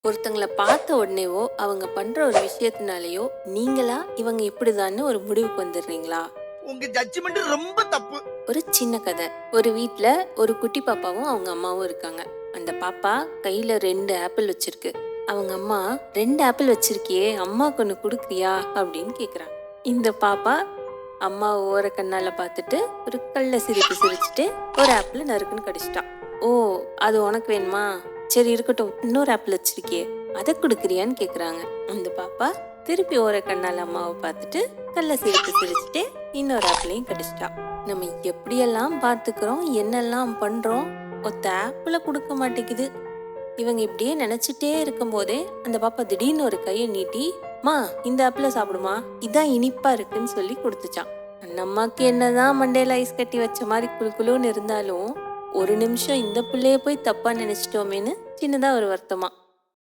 ஒருத்தங்கள பார்த்த உடனேவோ அவங்க பண்ற ஒரு விஷயத்தினாலேயோ நீங்களா இவங்க இப்படிதான்னு ஒரு முடிவுக்கு வந்துடுறீங்களா? உங்க ஜட்ஜ்மெண்ட் ரொம்ப தப்பு. ஒரு சின்ன கதை. ஒரு வீட்ல ஒரு குட்டி பாப்பாவும் அவங்க அம்மாவும் இருக்காங்க. அந்த பாப்பா கையில 2 ஆப்பிள் வச்சிருக்கு. அவங்க அம்மா 2 ஆப்பிள் வச்சிருக்கியே, அம்மாக்கு ஒன்று கொடுக்குறியா அப்படின்னு கேக்குறாங்க. இந்த பாப்பா அம்மா ஓர கண்ணால பார்த்துட்டு ஒரு கள்ள சிரிப்பு சிரிச்சுட்டு ஒரு ஆப்பிள் நறுக்குன்னு கடிச்சிட்டா. ஓ, அது உனக்கு வேணுமா? சரி இருக்கட்டும், இன்னொரு ஆப்பிள் வச்சிருக்கியே, அதை கொடுக்குறியான்னு கேக்குறாங்க. அந்த பாப்பா திருப்பி ஓர கண்ணால அம்மாவை பார்த்துட்டு கள்ள சிரிப்பு சிரிச்சுட்டு இன்னொரு ஆப்பிளையும் கடிச்சிட்டா. நம்ம எப்படியெல்லாம் பார்த்துக்கிறோம், என்னெல்லாம் பண்றோம், ஒத்த ஆப்பிள கொடுக்க மாட்டேங்குது. இவங்க இப்படியே நினைச்சிட்டே இருக்கும் போதே அந்த பாப்பா திடீர்னு ஒரு கையை நீட்டி, மா இந்த ஆப்பிள சாப்பிடுமா, இதான் இனிப்பா இருக்குன்னு சொல்லி கொடுத்துச்சான். அந்த அம்மாக்கு என்னதான் மண்டையில ஐஸ் கட்டி வச்ச மாதிரி குழுக்குழுன்னு இருந்தாலும் ஒரு நிமிஷம் இந்த பிள்ளைய போய் தப்பா நினைச்சிட்டோமேன்னு சின்னதா ஒரு வருத்தமா.